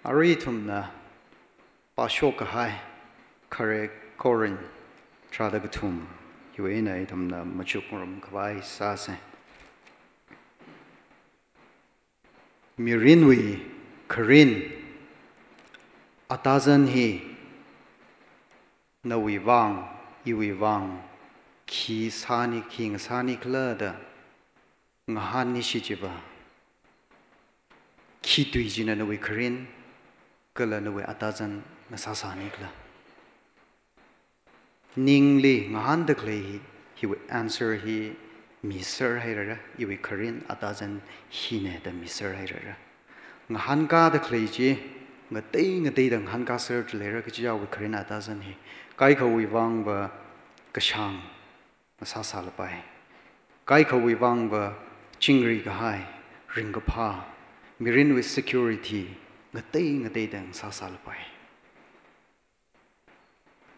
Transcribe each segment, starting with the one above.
Aritumna Pashokahai Kare Korin Tradagatum Yuena itumna Machukurum Kavai Sase Mirinwi Karin Atazan Hi Nawivang Iwivang Ki Sani King Sani Klada Ngahani Shijiba Ki Tuijina Nawi Karin Kala Nawi Atazan Nasasani Kla Ningli Ngahan the Clay he would answer he Miser Hera Iwi Karin Atazan Hine the Miser Hera Ngahanka the Clayji Ngating a day than Hanka served later Kija with Karin Atazan he Kaiko Wivang ba Kashang Masasalapai Kaiko Wivang ba Chingri Gahai Ringapa Mirin with security Ngating a day than Sasalapai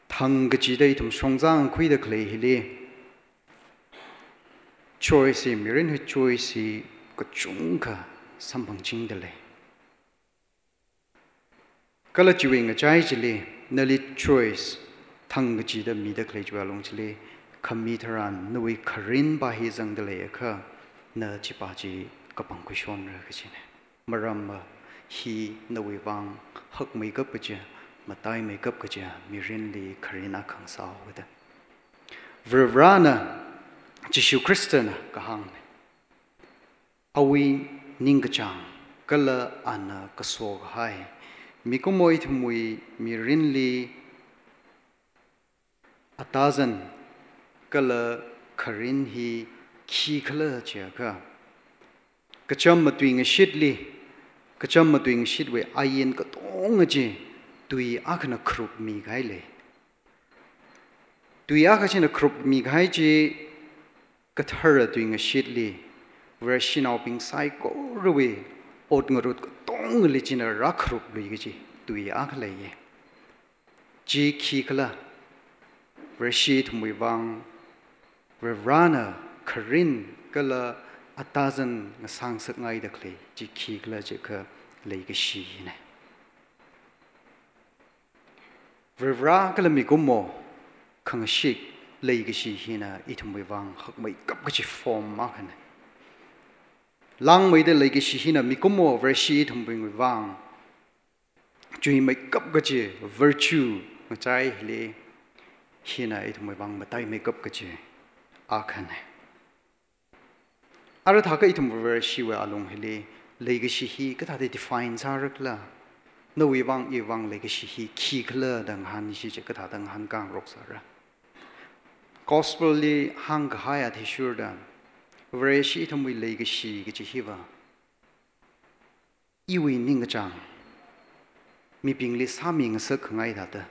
Tangkhul Shongzang Kui the Clay Hili Choice Mirin who choice Kachunka Sampang Chingdale Kalachuing a Jaijili Nelly choice Tangkhul the Mida Clay Jwalongchili Kamitaran Nui Karin Bahizang the Layaka Na Chipaji Kapangkushon Rakachine Maramba He Nui Wang Huk makeup Kaja Matai makeup Kaja Mirin Li Karina Kangsao with Vrana Jishu Christian Kahang Awi Ningachang Kala Anna Kasog Hai Mikumoit Mui Mirin Li Atazan Kala Karin Hi Ki Kala Chaka Kacham Matwing a shitly Kacham Matwing shitway Ayin Katongaji Dui Akana Krup Migaile Dui Akachin a Krup Migaiji Kathara doing a shitly where she now being psycho away Odngarut Tong Lichin a Rakrup Luigi Dui Akale G Kikala where she to Mivang where Rana Karin Gala Atazan Sang Sakai the clay G Kikla Jaka Lake Shine where Rakala Migumo Kang Shik Lake Shihina Itum Mivang Hukmay Kapkachi form Makan Lang way the Lake Shihina Migumo where she itum bring Vang Dream make Kapkachi virtue Machai Hili Hina itum Mivang Matai make up Kachi Akan Arataka itum where she were along Hili Lake Shihi Katati defines Arakla No Ivang Ivang Lake Shihi Kikla Dang Han Shikata Dang Han Gang Roxara Gospelly hang high at his shoulder, where she told me leg she get hiva. Iwi Ningajang, me being less humming a circle either.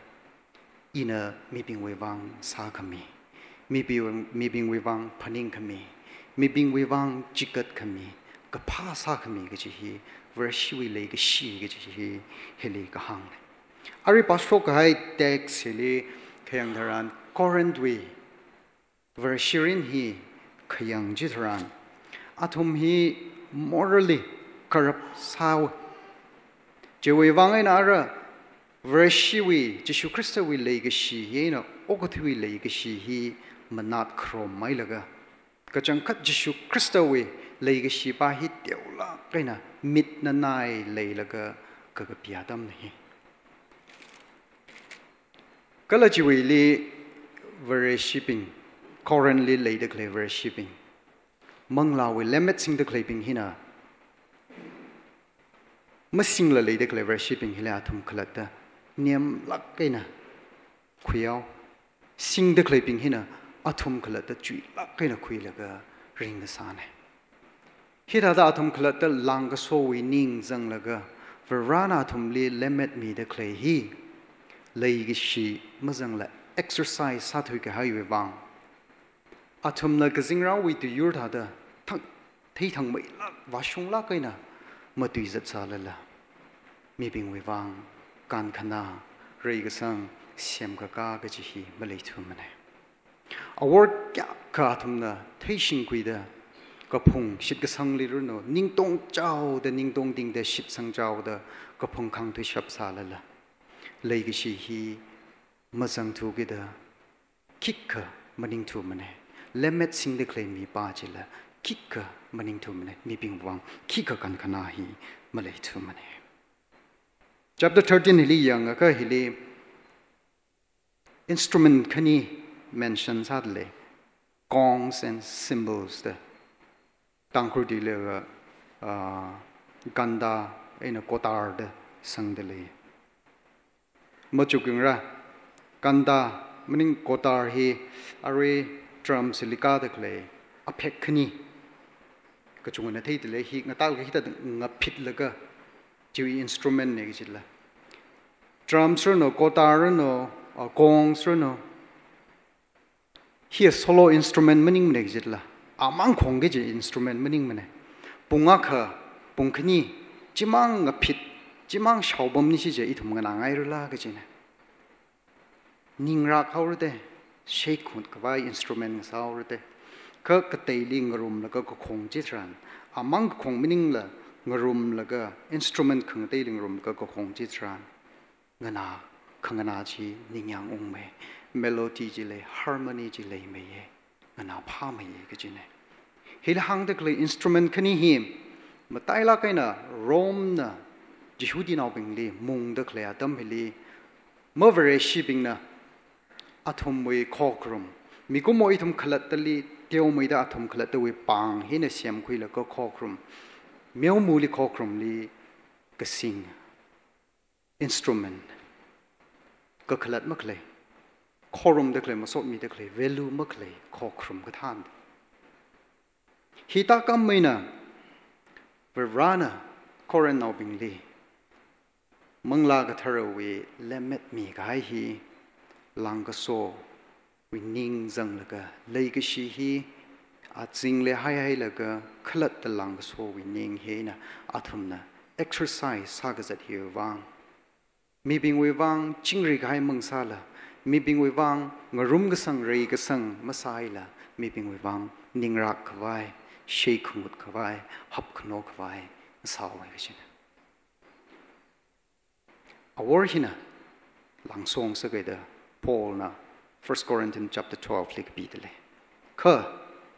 In a me being wivang sakami, me being wivang paninkami, me being wivang jigat kami, kapa sakami get he, where she will leg she get he, heli hang. Ari pasok high deck silly, Kayangharan, current way. Where Shirin he Kayang Jitran Atum he morally corrupt sow Jewi Wang Ara where she we Jishu Christa we leg she yena Okotui leg she he manat chrome milaga Kachang cut Jishu Christa we leg she ba hit deula kaina mit nanai laylaga kagapiadam he Kalajiwi li where shipping currently lay the clever shipping. Mangla will limitsing the clapping hina. Missing lay the clever shipping hilatum collector. Niam lakina. Quiao. Sing the clapping hina. Atom collector tree lakina quilaga ring the sun. Hita the atom collector langa so we ning zang laga. Verana atom li limit me the clay he. Lay she mazang la exercise satuka highway bang. Atom na gazingra we to your hada Tang Mai Washung Lakaina Matuizat Salala Mibing Wivang Gan Kana Regasang Siam Kaka Gajihi Malay Tumane. A word Katumna Tashin Quida ก็พงชิดก็สังลิรุโนนิ่งตงเจ้าเดนิ่งตงดิ่งเดชิดสังเจ้าเดก็พงคังทุชับสาละละเลยก็ชีฮีมาสังทุกิดาคิกก็มันนิ่งทุมันเอเลเม็ดสิ่งเด็กเลยมีป้าจิละคิกก็มันนิ่งทุมันเอมีปิงวังคิกก็กันขนาฮีมาเลยทุมันเอ chapter 13 ฮิลียังก็ฮิลี instrument คันนี้ mention สัตว์เลย gongs and cymbals เดตั้งครูดีเลยกันดาไอ้นกตาร์เดสังเดเลยมาจุกงระกันดามันนิ่งกตาร์ฮีอะไรดรัมซิลิกาเดกเลยอเพกคันนี้ก็จงวันที่เดเลยฮีงตาลก็ฮีตัดงับผิดเลยก็จิวอินสตรูเมนต์เนี่ยก็จิละดรัมส์โนกตาร์โนกองส์โนฮีโซโล่อินสตรูเมนต์มันนิ่งเนี่ยก็จิละอามังคงก็จะอินสตรูเมนต์มันนิ่งมันเนี่ยปุ่งอ่ะค่ะปุ่งคันนี้จิมังงับผิดจิมังชาวบ้านนี่สิจะอีทุ่มกันง่ายหรือล่ะก็จิเนี่ยนิ่งรักเขาหรือเปล่าเชคขุนกับว่าอินสตรูเมนต์เขาหรือเปล่าก็กระเตยลิงกรุมแล้วก็คงจิตรันอามังคงไม่นิ่งละกรุมแล้วก็อินสตรูเมนต์ขังเตยลิงกรุมก็คงจิตรันเงินาขังนาจีนิ่งยังองเมเมโลดี้จีเลยฮาร์โมนีจีเลยไม่เย่เงินาพาไม่เย่ก็จิเนี่ยเฮลหังเด็กเลยอินสตรูเมนต์คันนี้หิมมาไต่ละกันนะโรมนะจิฮูดีนเอาเป็นลีมุงเด็กเลยอาดัมเฮลีเมื่อเวรชีบิงนะอาทมวยคอกรุมมีกุมวยทมขลัดตลีเดียวไม่ได้อาทมขลัดตัวปังเห็นเสียมคุยแล้วก็คอกรุมเมียวมูลีคอกรุมลีก็สิงอินสตรูเมนต์ก็ขลัดมักเลยคอรุมเด็กเลยมาสดมีเด็กเลยเวลูมักเลยคอกรุมก็ท่านฮิตากรรมไม่นะเวรานะคอเรนเอาบิงลีมังลากระทะเวเลเม็ดมีกายฮีลังกโซวินิงจังละกะเลยกชีฮีอาจิงเลยให้ละกะขลัดตะลังกโซวินิงเฮนะอาทมนะ exercise สากจัดเฮียวังมีบิงวิวังจิงริกให้มังซาละมีบิงวิวังงรุมกสังเรกสังมาไซละมีบิงวิวังนิงรักขวายเชคขมุดขวายฮับขนขวายสาวไว้ก็ชินะอวอร์ฮินะหลังส่งสักเดพอลนะ 1 Corinthians chapter 12เล็กปีเลยข้า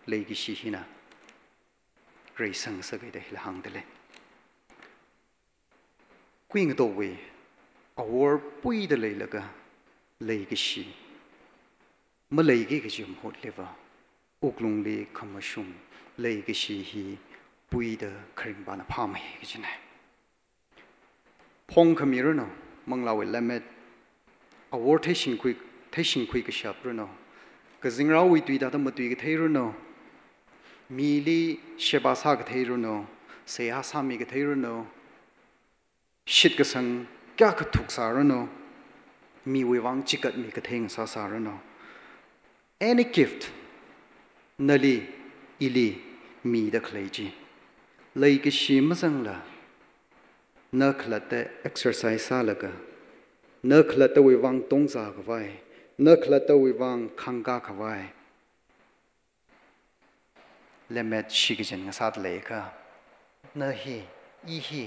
เลยกิชิฮินะเรย์สังสักเดหลังเลยกุยงตัวเวอวอร์ปุยเดเลยละก็เลยกิชิมาเลยกิก็จะหมดเลยวะอุกลงเลยขมาชุมเลยกิชิฮีปุยเดคริงบานาพามีก็จะเนี่ยพงขมิรุโนมังลาเวลเมดอวอร์เทชิงคุยกับชาบรุโนก็จิงเราวิตุยดาตมาตุยกับเทรุโนมีลีเชบาซากับเทรุโนเสียสามีกับเทรุโนชิดกับสังแก่กับถูกสารุโนมีวิวังจิกัดมีกับเทงสารุโน any gift นลีอิลีมีเด็กเลยจีเลยกิชิมสังละนักลัดแต่ exercise ซาละก็นักลัดแต่วิวังตงซากไว้นักลัดแต่วิวังขังกากไว้เลเมดชิกจันกษัตริย์เลยก็นั่นฮีอีฮี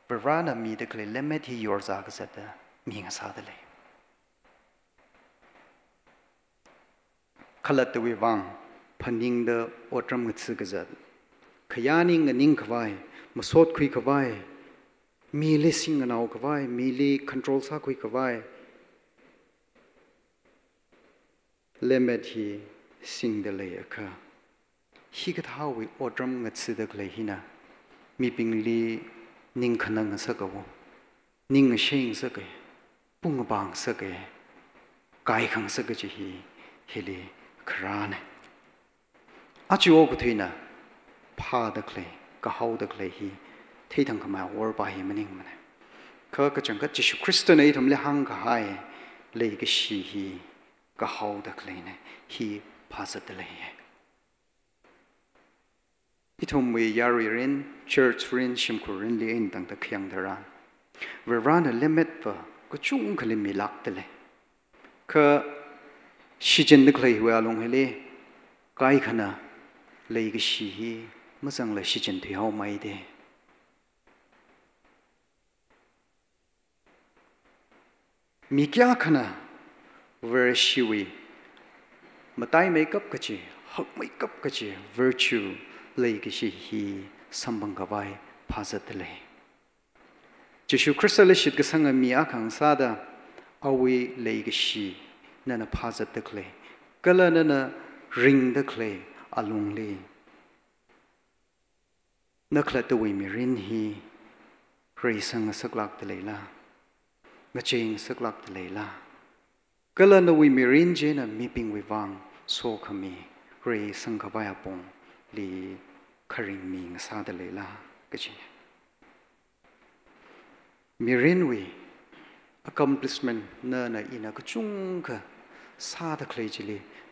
บรานามีเด็กเลยเลเมดฮียอร์จากษัตริย์มีกษัตริย์เลยขลัดแต่วิวังพันยิงเดออดรำกษัตริย์กษัตริย์ขยานิงกันนิงขวายมาสดคุยขวายมีเลสิงกันเอาขวายมีเลคอนโทรลซาคุยขวายเลเมทีสิงเดเลยอะค่ะฮิกท้าวิอดรำกษัตริย์เลยฮินะมีปิงลีนิงขนังสักวะนิงเชงสักปุ่งบางสักกายขังสักจีฮีเฮลีคราเนอาจิโอกุทีนะพาเด็กเลยก็เฮาเด็กเลยฮีที่ทางขมาวอร์บายมันนิ่งมันเขาก็จังก็จิชุคริสต์ในทำเลหังก็ให้เลยก็ชีฮีก็เฮาเด็กเลยนะฮีพาสัตเลยที่ทำวิยาริริน church รินชิมคุรินเลี้ยงตั้งแต่เขียงดาราเวลาเนี่ยเลเม็ดปะก็จุ่มเขาเลยมีลักเตเลยเขาชิจินเด็กเลยเวลาลงให้เลยไกลขนาดเลยก็ชีฮี mà rằng là si chân thủy hậu mày đi mi kia khana ver shiwi mà tay mấy cấp cái gì học mấy cấp cái gì virtue lấy cái gì hi sambang cái vai phazat lấy Jesus Christ lấy shit cái sang mi akang sa da awi lấy cái gì nên là phazat được lấy cái là nên là ring được lấy alung lấy nước là tôi mi rin hi rây sang sắc lạc được lấy la ngã chênh sắc lạc được lấy la cái lần đầu mi rin chế là mi ping vang so khami rây sang cái bài bông li kharing mi ngã sa được lấy la cái gì mi rin accomplishment nơ na ina cái chung cái sa được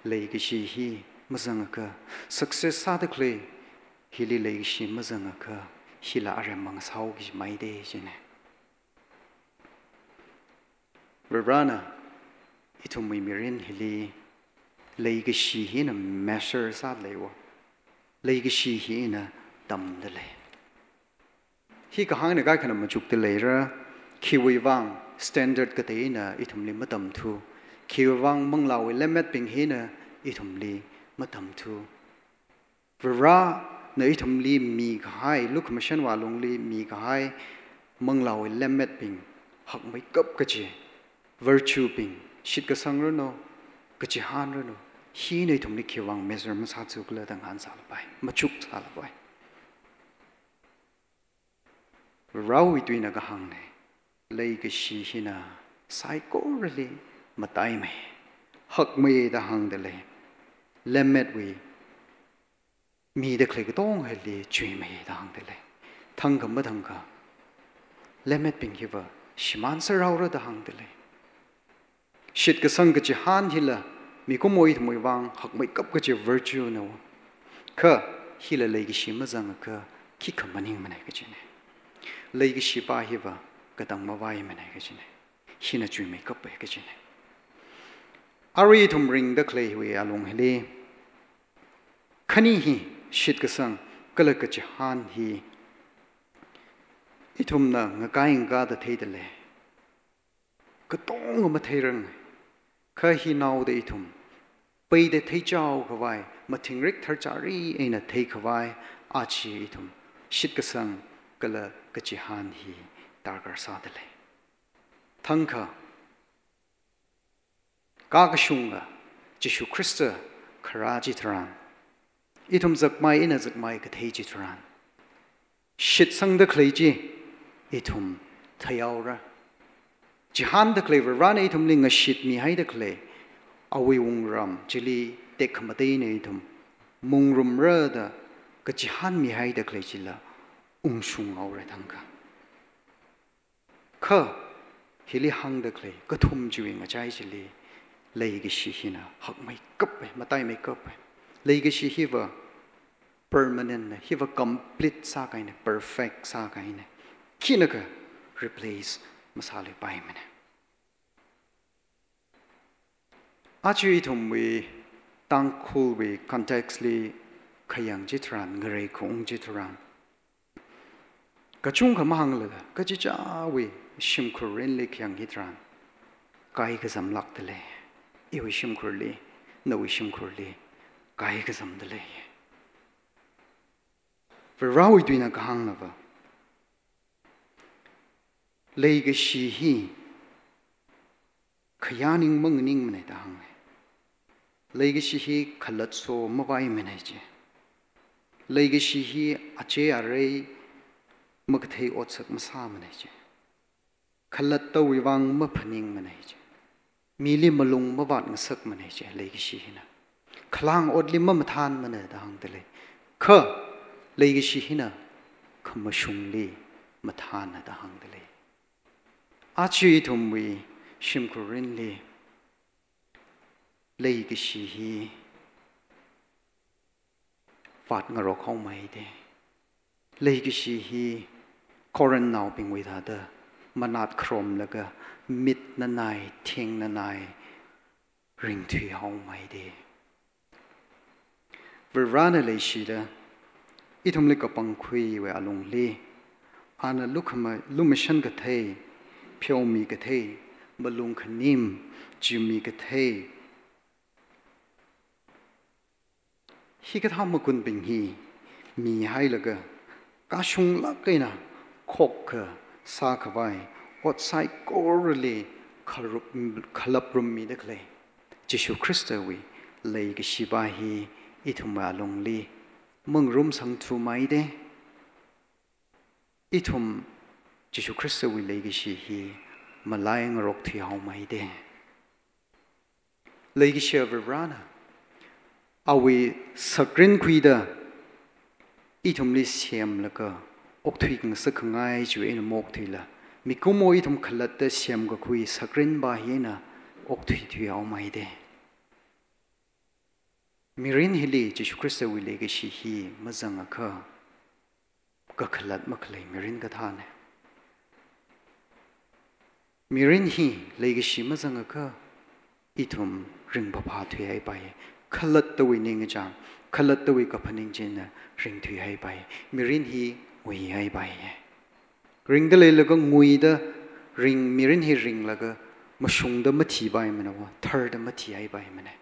lấy cái gì hi mà rằng cái success sa được lấy hi lấy cái gì mà rằng cái hi là ai mang sau cái mấy đây chứ này Verana itu mirin hili lấy cái gì hi na measure sa lấy cái gì hi na tâm de le hi cái hang này cái khana mà chụp de le ra khi vang standard cái thế na itum li mà tâm thu khi vang mang lao limit ping hi na itum li mà tâm thu Vera na itum li mi khai lúc mà xem vào long li mi khai mang lao limit ping học mấy cấp cái gì virtue ping shit ka sang ro no ka chi han ro no hi nei thum ni khiwang measurement sa chu kla dang han sal bai ma chuk sal bai rau wi tuina ka hang ne lei ka shi hina psycho really matai me hak me da hang de le lemmet wi mi de khle ka tong he le chui me da hang de le thang ka ma thang ka lemmet ping hi wa shiman sa rau ro da hang de le shit cái sang cái han hi là mi có môi vang học mấy cấp cái virtue nào cơ hi là lấy cái gì mà rằng cơ khi cầm mình hình này cái gì này lấy cái gì ba hi vào cái đằng mà vai mình này cái gì này hi là chuyện mấy cấp cái gì này ari thum ring the clay we along hele khani hi shit cái sang cái là cái han hi ithum na ngakai nga da thei de le cái tông mà thei răng khai hi nào để thùng bây để thấy cháu cái vai mà thình rít thở trả ri ấy là thấy cái vai à chỉ thùng shit cái sang cái là cái chỉ han hi tar gar sa de le thang kha ka ka shunga Jesus Christ khara ji thran I thùng giặc mai ina giặc mai cái thấy ji thran shit sang de khlei ji I thùng thấy ao ra chỉ han được lấy ra này thùng linh shit mi hay được lấy awi ung ram chili tek khamate này thùng mung rum ra da cái chỉ han mi hay được lấy chỉ là ung sung ao ra thang cả khờ hili hang được lấy cái thùng chịu mà trái chỉ lấy cái gì hi na học mấy cấp mà tay mấy cấp lấy cái gì hi vợ permanent này hi vợ complete sa cái này perfect sa cái này khi nào cái replace masale pai mene achui thum we tangkhul we contextly khayang jitran ngare khong jitran kachung khama hangla ka chi cha we shim khurin le khyang hitran kai ka zamlak tele I we shim khurli no we shim khurli kai ka zam dele for rawi tuina ka hangla ba lấy cái gì hi khaya ning mong ning mane ta hang lấy cái gì hi khalat so ma vai mane che lấy cái gì hi ache are ma ka thei ot sak ma sa mane che khalat to wi wang ma phaning mane che mi li malung ma wat ng sak mane che lấy cái gì hi na khlang ot li ma than mane ta hang te le kha lấy cái gì hi na kham ma shung li ma than na ta hang te le achui thum we shim kurin li lấy cái gì hi phát ngờ rồi không mấy thế lấy cái gì hi Koran nào bình với thà đó mà nát krom là cái mít na nai thiên na nai ring thủy không mấy thế vừa ra này lấy gì đó itum le kapang khui we along le ana lukhama lumishan ka thei phyomi ka thei balung khanim jumi ka thei hi ka tham kun bing hi mi hai laga ka shung la kaina khok ka sa khawai outside correlate khalap rum mi dakle Jesu Christ we lei ga shiba hi itum along le mong rum sang thu mai de itum Jesu Christ we lei ga shi hi malayang rok thi hau mai de lei ga shiva rana awi sakrin khuida itum li siam laka ok thui ng sakhangai ju en mok thila mikumo itum khalat ta siam ga khui sakrin ba hi na ok thui thui hau mai de mirin hili Jesu Christ we le ga shi hi mazanga kha ka khalat maklai mirin ga thane mirin hi le ga shi mazanga kha itum ring ba pha thui ai bai khalat ta we ning jang khalat ta we ka phaning jen na ring thui ai bai mirin hi we ai bai ring da le la ga ngui da ring mirin hi ring la ga masung da mathi bai mana wa thar da mathi ai bai mana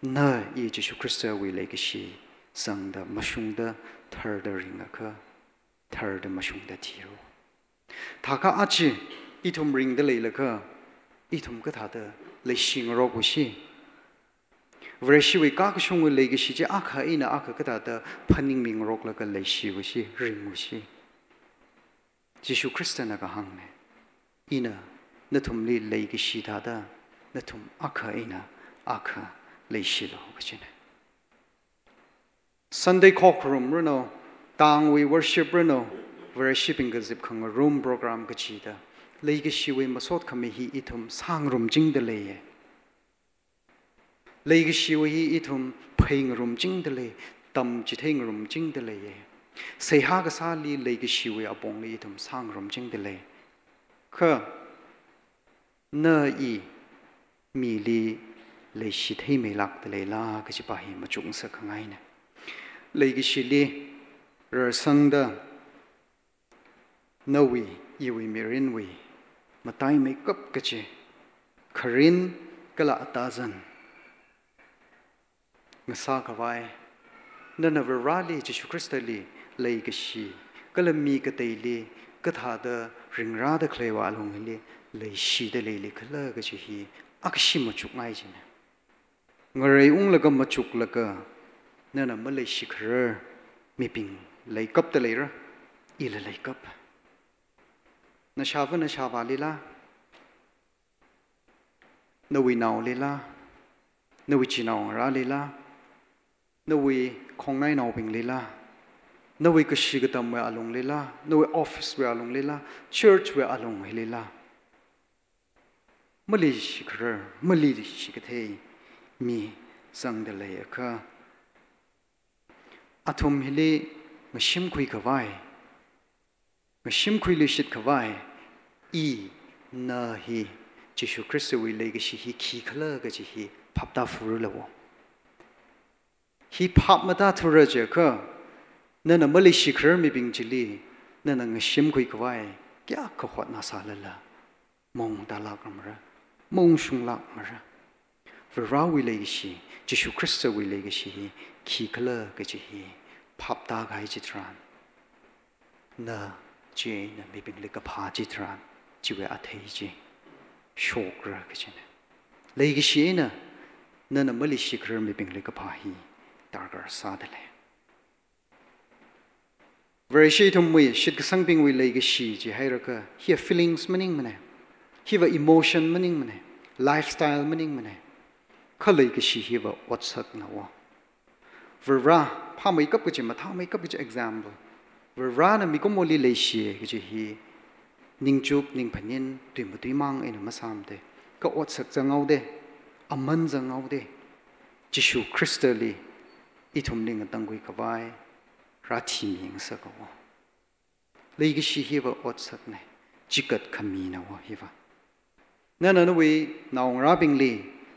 na i Jesu Christ we le ga shi sang da masung da thar da ring ka thar da masung da thi ro tha ka achi itum ring da le la ka itum ka tha da le sing ro bu shi vreshi we ka ka shung le ga shi je akha ina akha ka da phaning ming rok la ka le shi bu shi ring bu shi Jesu Christ na ka hang ne ina na thum li le ga shi da na thum akha ina akha le shi lo ka chine Sunday cockroom runo tang we worship runo worshiping ga zip khang room program ka chi da le ga shi we masot khame hi itum sang rum jing da le ye le ga shi we hi itum pheng rum jing da le tam chi theng rum jing da le ye sei ha ga sa li le ga shi we apong le itum sang rum jing da le kha na i mi li le shi thei me lak da le la ka chi pa hi ma chung sa khangai na le ga shi li ra sang da na wi i wi mirin wi matai make up ka che kharin kala ta zan ngasa ka vai na na rali Jesu Christ li le ga shi kala mi ka te li ka tha da ring ra da khlewa long li le shi da le khala ga chi hi akshi ma chuk ngai chi na ngare ung la ga ma chuk la ka na na ma le shi khar mi ping le kap ta le ra i le kap na shava lila na wi naw lila na wi chi naw ra lila na wi khong nai naw ping lila na wi ka shi ga tam wa along lila na wi office wa along lila church wa along lila mali shi khar mali shi ka thei mi sang da le kha athum hili mashim khui ka vai mashim khui le shit ka vai i na hi Jesu Christ we le ga shi hi khi khala ga chi hi phap ta fu lo wo hi phap ma ta thura je kha na na mali shi khar mi bing chi li na na ngashim khui ka vai kya ka khot na sa la la mong da la kam ra mong shung la ma ra ra we le ga shi Jesu Christ we le ga shi hi khi khala ga chi hi phap ta ga chi tran na je na mi bing le ka pha chi tran chi we a thei chi shok ra ka chen le gi shi na na mali shi khar mi bing le ka pha hi tar gar sa de le very shi thum we shit ka sang bing we le gi shi ji hai ra ka hi feelings meaning mane hi va emotion meaning mane lifestyle meaning mane kha le gi shi hi va what sak na wa vera pha mai kap ka chi ma tha mai kap chi example vera na mi ko mo li le shi gi hi ning chuk ning phanin tui mu tui mang en ma sam de ka ot sak changau de aman changau de Jesu Christ li i thum ning tang gui ka vai ra thi ming sa ka wa le gi shi hi va ot sak ne chikat khami na wa hi va na we naung ra bing li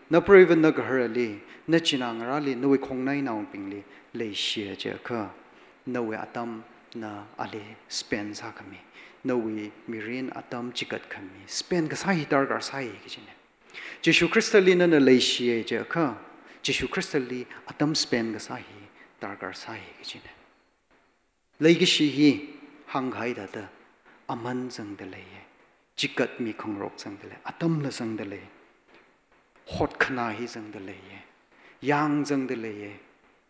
na proven na ga har li na chinang ra li na we khong nai naung ping li lei shia je ka nawe atam na ale spend sa kami nawe mirin atam chikat kami spend ka sai dar gar sai ki jine Jesu Christali na lei shia je ka Jesu Christali atam spend ka sai dar gar sai ki jine lei ki shi hi hang hai da da aman jang de lei chikat mi khong rok jang de le atam la jang de le hot khana hi jang de le yang jang de le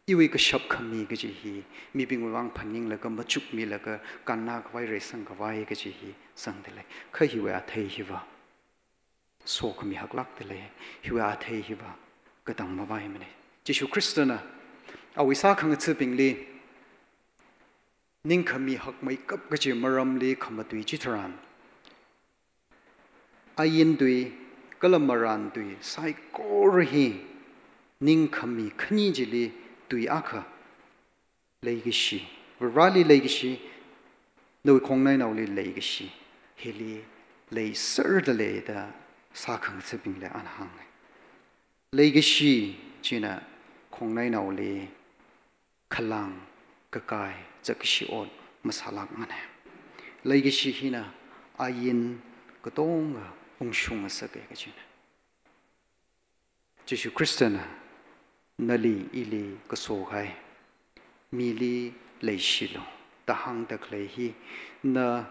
iwi ka shop khami ka ji hi mi bing wang phaning la ka machuk mi la ka kanna ka vai re sang ka vai ka ji hi sang de le kha hi wa thei hi wa so ka mi hak lak de le hi wa thei hi wa ka tang ma vai mane Jesu Christana awi sa khang chu ping li ning khami hak mai kap ka ji maram li khama tui chi thran ayin tui kalamaran tui sai kor hi ning khami khani ji li tui akha leigishi rali leigishi no kongnai naw li leigishi heli lei ser de le da sa khang cheping le an hang leigishi china kongnai naw li khalang kakai chakshi on masalak mane leigishi hina ayin katong ungshung asake ka china Jesu Christana nali ili kasogai mili leishilo tahang taklei hi na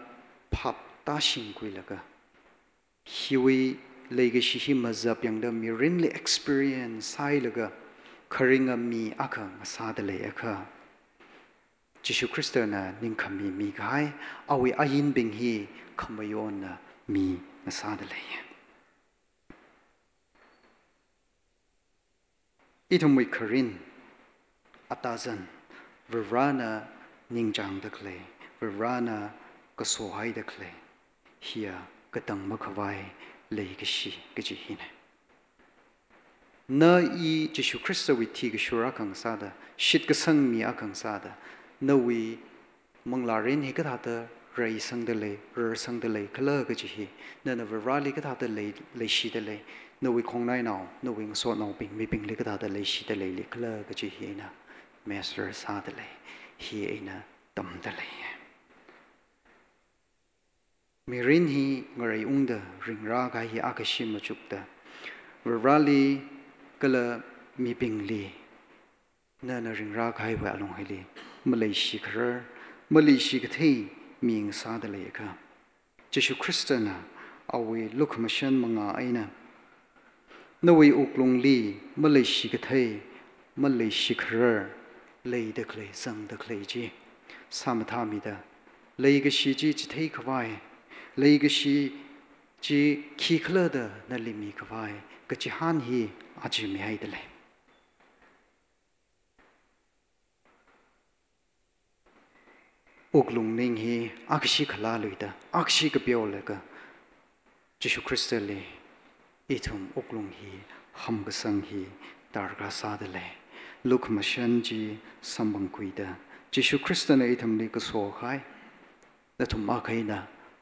phap ta singkui laga hiwi legashi hi mazap yang da mirinli experience sai laga kharinga mi aka masada le aka Jesu Christana ningkhami mi gai awi ayin bing hi khamayon na mi masada le itumui karin atazan virana ningjang da kle virana kasohai da kle hia katang makhawai leigishi gaji hine na I Jesu Christa wi thi gashura kang sada shit ka sang mi akang sada na wi manglarin hi ka thata rai sang da le rer sang da le khala gaji hi na na virali ka thata le shi da le no we kong nai now no we so no ping mi ping le ka da le shi de le le kla ka chi hi na master sa de le hi na tam de le mi rin hi ngarai ung da ring ra ga hi akashi ma chuk da rali kala mi ping li na na ring ra ga hi wa long hi li malaysia khar malaysia ka thei ming sa de le ka Jesu Christana awi look mission manga aina Nawi uklung li Malaysia ka thai Malaysia khar lei da klei sang da klei ji samatha mi da lei ga shi ji chi thei khwai lei ga shi ji khi khla da na li mi khwai ka chi han hi a ji mi hai da le uklung ning hi akshi khala lui da akshi ka pyo le ka Jesu Christ le itum uklung hi ham gasang hi darga sadale luk mashan ji sambang kuida Jesu Christa na itum li kaso khai da tum akai na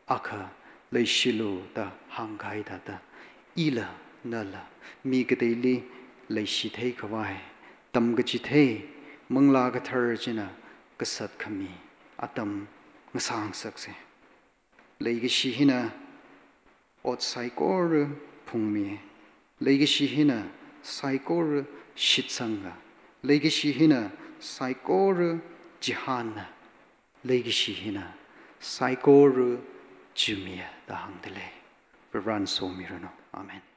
akha leishilu da hangai da da ila nala mi gadeli leishi thei khawai tam ga chi thei mangla ga thar jina kasat khami atam ngasang sakse leigi shi hina ot saikor phungmi legacy hina saikor shitsanga legacy hina saikor jihana legacy hina saikor jumia da hangdele ran so mirano amen